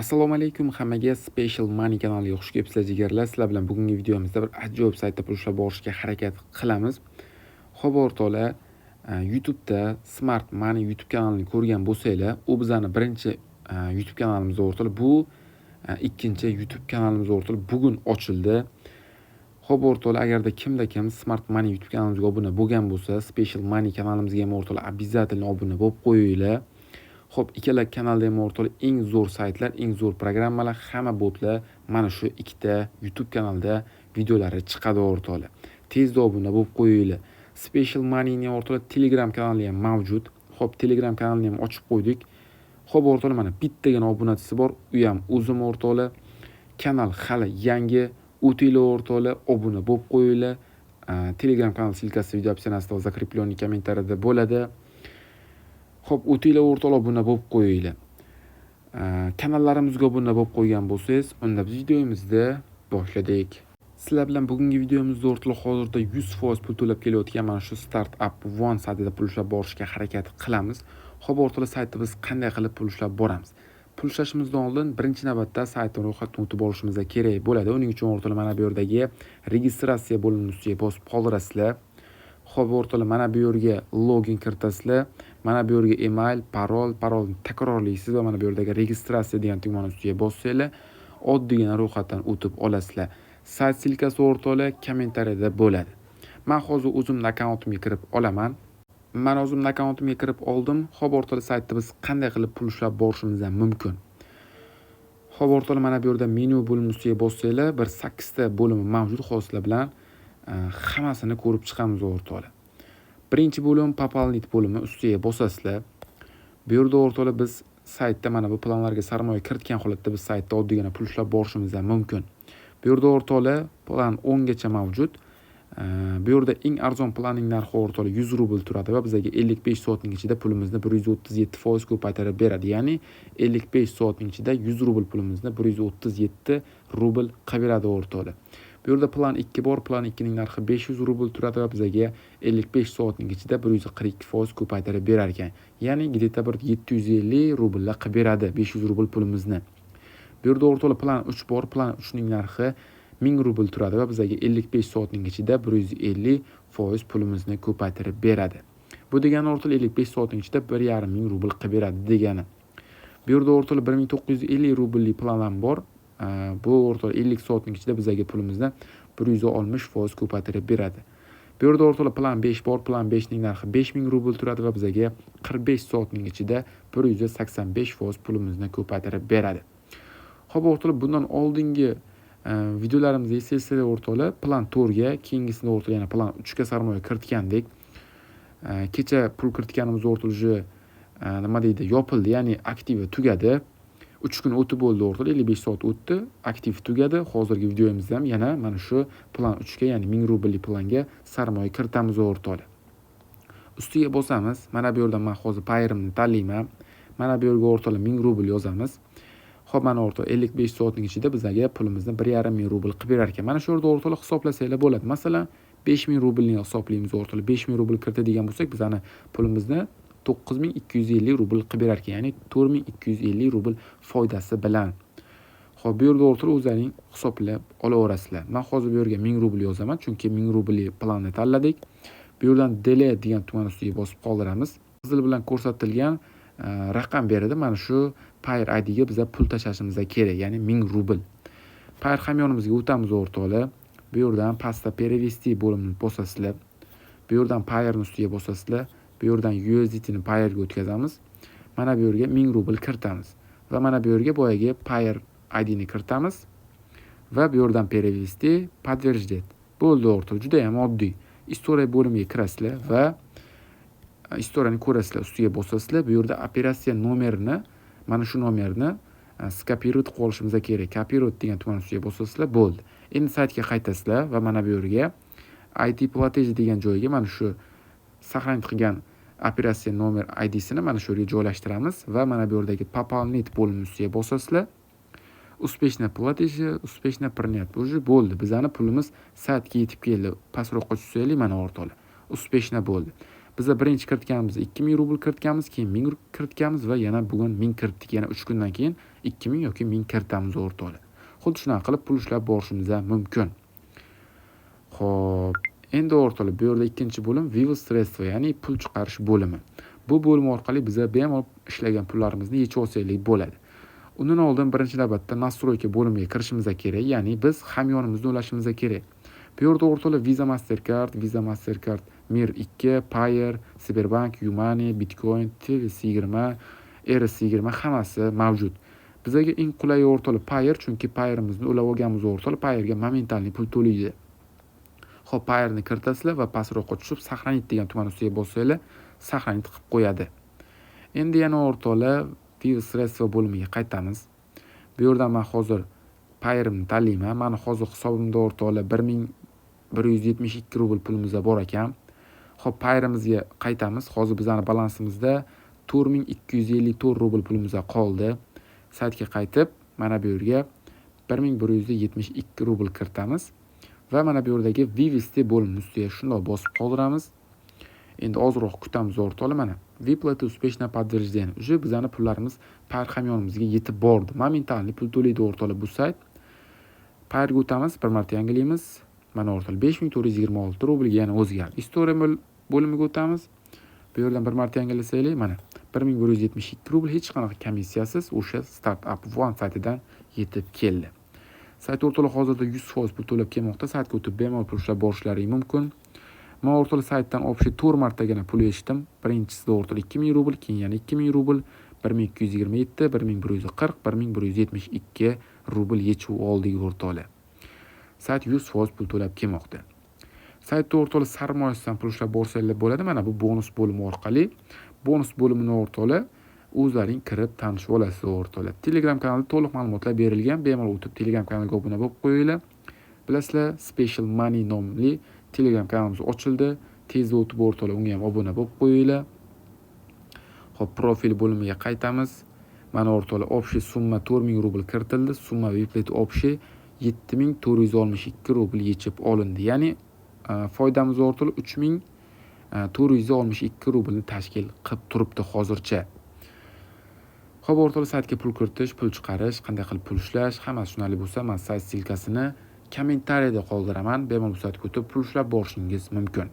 Assalomu alaykum hammaga, Special Money kanaliga xush kelibsizlar jigarlar. Sizlar bilan bugungi videomizda bir ajoyib saytda pul ushlab borishga harakat qilamiz. Xo'p o'rtoqlar, YouTube'da Smart Money YouTube kanalini ko'rgan bo'lsanglar, u bizning birinchi YouTube kanalimiz o'rtoqlar. Bu ikkinchi YouTube kanalimiz o'rtoqlar bugun ochildi. Xo'p o'rtoqlar, agarda kim Smart Money YouTube kanalimizga obuna bo'lgan bo'lsa, Special Money kanalimizga ham o'rtoqlar обязательно obuna bo'lib qo'yinglar. Xo'p, ikkala kanalda ham o'rtoqlar eng zo'r saytlar, eng zo'r programmalar, hamma botlar mana shu ikkita YouTube kanalda videolari chiqadi o'rtoqlar. Tezda obuna bo'lib qo'yinglar. Special Money ning o'rtoqlar Telegram kanali ham mavjud. Xo'p, Telegram kanalini ham ochib qo'ydik. Xo'p o'rtoqlar, mana bittagina obunachisi bor, u ham o'zim o'rtoqlar. Kanal hali yangi, o'tinglar o'rtoqlar, obuna bo'lib qo'yinglar. Telegram kanal silkasi video opsiyasida va закрепленный kommentariyada bo'ladi. Xo'p, o'tinglar o'rtoqlar, obuna bo'lib qo'yinglar. Kanallarimizga obuna bo'lib qo'ygan bo'lsangiz, unda biz videomizni boshladik. Sizlar bilan bugungi videomizda o'rtoqlar hozirda 100% pul to'lab kelayotgan mana shu Startup One saytida pul ushlab borishga harakat qilamiz. Xo'p o'rtoqlar, saytda biz qanday qilib pul ushlab boramiz? Pul ushlashimizdan oldin birinchi navbatda saytning ro'yxatini o'tib olishimiz kerak bo'ladi. Uning uchun o'rtoqlar mana bu yerdagi registratsiya bo'limini ustiga bosib qoldirasizlar. Xo'p o'rtoqlar, mana bu yerga login kiritasizlar. Mana bu yerga email, parolni takrorlaysiz va mana bu yerdagi registratsiya degan tugmani ustiga bossanglar, oddiygina ro'yxatdan o'tib olasizlar. Sayt silkasi o'rtoqlar kommentariyada bo'ladi. Men hozir o'zimning akkauntimga kirib olaman. Men o'zimning akkauntimga kirib oldim. Xo'p o'rtoqlar, saytda biz qanday qilib pul ushlab borishimiz mumkin? Xo'p o'rtoqlar, mana bu yerda menu bo'limini ustiga bossanglar, bir 8 ta bo'limi mavjud. Hozirlar bilan hammasini ko'rib chiqamiz o'rtoqlar. Birinchi bo'lim Papalnit bo'limi ustiga bosasizlar. Bu yerda o'rtoqlar biz saytda mana bu planlarga sarmoya kiritgan holatda biz saytda oddiygina pul ushlab borishimiz mumkin. Bu yerda o'rtoqlar plan 10 gacha mavjud. Bu yerda eng arzon planning narxi o'rtoqlar 100 rubl turadi va bizga 55 soatning ichida pulimizni 137% ko'paytirib beradi. Ya'ni 55 soatning ichida 100 rubl pulimizni 137 rubl qilib beradi o'rtoqlar. Bu yerda plan 2 bor. Plan 2 ning narxi 500 rubl turadi va bizga 55 soatning ichida 142% ko'paytirib berar ekan. Ya'ni gideta bir 750 rubllar qilib beradi 500 rubl pulimizni. Bu yerda o'rtoqlar plan 3 bor. Plan 3 ning narxi 1000 rubl turadi va bizga 55 soatning ichida 150% pulimizni ko'paytirib beradi. Bu degani o'rtoqlar 55 soatning ichida 1500 rubl qilib beradi degani. Bu yerda o'rtoqlar 1950 rubllik plan ham bor. Bu o'rtoqlar 50 soatning ichida bizga pulimizni 160% ko'paytirib beradi. Bu yerda o'rtoqlar plan 5 bor. Plan 5 ning narxi 5000 rubl turadi va bizga 45 soatning ichida 185% pulimizni ko'paytirib beradi. Xo'p o'rtoqlar, bundan oldingi videolarimizda esingizda o'rtoqlar plan 4 ga, keyingisida o'rtoqlar yana plan 3 ga sarmoya kiritgandik. Kecha pul kiritganimiz o'rtoqlar nima deydi, yopildi, ya'ni aktivi tugadi. 3 kun o'tib bo'ldi o'rtoqlar, 55 soat o'tdi, aktiv tugadi. Hozirgi videomizda ham yana mana shu plan 3 ga, ya'ni 1000 rubllik planga sarmoya kiritamiz o'rtoqlar. Ustiga bosamiz. Mana bu yerdan men hozir payrimni tanlayman. Mana bu yerga o'rtoqlar 1000 rubl yozamiz. Xo'p, mana o'rtoqlar 55 soatning ichida bizga pulimizni 1500 rubl qilib berar ekan. Mana shu yerda o'rtoqlar hisoblasanglar bo'ladi. Masalan, 5000 rublni hisoblaymiz o'rtoqlar. 5000 rubl kiritadigan bo'lsak, bizani pulimizni 9250 rubl qilib berar ekan. Ya'ni 4250 rubl foydasi bilan. Xo'p, bu yerda o'rtoqlar o'zlaring hisoblab olaverasizlar. Men hozir bu yerga 1000 rubl yozaman, chunki 1000 rublli planni tanladik. Bu yerdan delete degan tugmani ustiga bosib qoldiramiz. Qizil bilan ko'rsatilgan raqam beradi. Mana shu Payer ID ga biza pul tashlashimiz kerak, ya'ni 1000 rubl. Payer hamyonimizga o'tamiz o'rtoqlar. Bu yerdan pastda перевести bo'limini bosasizlar. Bu yerdan Payerning ustiga bosasizlar. Bu yerdan USDT ni Payerga o'tkazamiz. Mana bu yerga 1000 rubl kiritamiz va mana bu yerga boyagi Payer ID ni kiritamiz va bu yerdan перевести, подтверждать. Bo'ldi o'rtoqlar, juda ham oddiy. Istoriya bo'limiga kirasizlar va istoriyani ko'rasizlar, ustiga bosasizlar. Bu yerda operatsiya nomerini, mana shu nomerni skopировать qilib olishimiz kerak. Kopировать degan tugmani ustiga bosasizlar, bo'ldi. Endi saytga qaytasizlar va mana bu yerga IT платеж degan joyga mana shu saqlanib qilgan operatsiya nomer IDsini mana shu yerga joylashtiramiz va mana bu yerdagi Papalnit bo'limini ustiga bosasizlar. Успешно платеж, успешно принят. Уже bo'ldi. Bizning pulimiz saytga yetib keldi. Pastroqqa tushsaylik mana o'rtoqlar. Успешно bo'ldi. Biza birinchi kiritganimizda 2000 rubl kiritganmiz, keyin 1000 kiritganmiz va yana bugun 1000 kiritdik. Yana 3 kundan keyin 2000 yoki 1000 kiritamiz o'rtoqlar. Xuddi shunaqa qilib pul ishlab borishimiz mumkin. Xo'p, endi o'rtoqlar, bu yerda ikkinchi bo'lim wivil sredstva, ya'ni pul chiqarish bo'limi. Bu bo'lim orqali biza bemalol ishlagan pullarimizni yechib olsak bo'ladi. Undan oldin birinchi navbatda nastroyka bo'limiga kirishimiz kerak, ya'ni biz hamyonimizni ulashimiz kerak. Bu yerda o'rtoqlar Visa Mastercard, Mir 2, Payer, Sberbank, Yumani, Bitcoin, TVS20, RS20 hammasi mavjud. Bizga eng qulay o'rtoqlar Payer, chunki Payerimizni ulab olganmiz o'rtoqlar. Payerga momentalniy pul to'laydi. Xo'p, Payerni kiritasizlar va pastroqqa tushib saqlanit degan tuman ustiga bossanglar, saqlanit qilib qo'yadi. Endi yana o'rtoqlar wivil sredstva bo'limiga qaytamiz. Bu yerdan men hozir Payerimni tanlayman. Meni hozir hisobimda o'rtoqlar 1172 rubl pulimiz bor ekan. Xo'p, Payerimizga qaytamiz. Hozir bizning balansimizda 4254 rubl pulimiz qoldi. Saytga qaytib, mana bu yerga 1172 rubl kiritamiz va mana bu yerdagi Vivesti bo'limini ustiga shunday bosib qoldiramiz. Endi ozroq kutamiz o'rtoqlar. Mana выплаты успешно подтверждены. Уже bizning pullarimiz Payer hamyonimizga yetib bordi. Momentalniy pul to'laydi o'rtoqlar bu sayt. Payerga o'tamiz, bir marta yangilaymiz. Mana o'rtoqlar 5426 rublga yana o'zgardi. Istoriya bo'limiga o'tamiz. Bu yerdan bir marta yangilasaylik, mana 1172 rubl hech qanaqa komissiyasiz o'sha Startup One saytidan yetib keldi. Sayt o'rtoqlar hozirda 100% pul to'lab kelmoqda. Saytga o'tib bemalol pul ishlab borishlari mumkin. Men o'rtoqlar saytdan общий 4 martagina pul yechdim. Birinchisida o'rtoqlar 2000 rubl, keyin yana 2000 rubl, 1227, 1140, 1172 rubl yechib oldik o'rtoqlar. Sayt 100% pul to'lab kelmoqda. Saytda o'rtoqlar sarmoyasidan pul ishlab borsanglar bo'ladi. Mana bu bonus bo'limi orqali. Bonus bo'limini o'rtoqlar o'zlaring kirib tanishib olasiz o'rtoqlar. Telegram kanalida to'liq ma'lumotlar berilgan. Bemalol o'tib Telegram kanaliga obuna bo'lib qo'yinglar. Bilasizlar, Special Money nomli Telegram kanalimiz ochildi. Tezda o'tib o'rtoqlar unga ham obuna bo'lib qo'yinglar. Xo'p, profil bo'limiga qaytamiz. Mana o'rtoqlar общий summa 4000 rubl kiritildi. Summa выплаты общий 7462 rubl yechib olindi. Ya'ni foydamiz o'rtoqlar 3462 rublni tashkil qilib turibdi hozircha. Xo'p o'rtoqlar, saytga pul kiritish, pul chiqarish, qanday qilib pul ishlash, hammasi tushunarli bo'lsa, men sayt silkasini kommentariyada qoldiraman. Bemalol bu saytga o'tib pul ishlab borishingiz mumkin.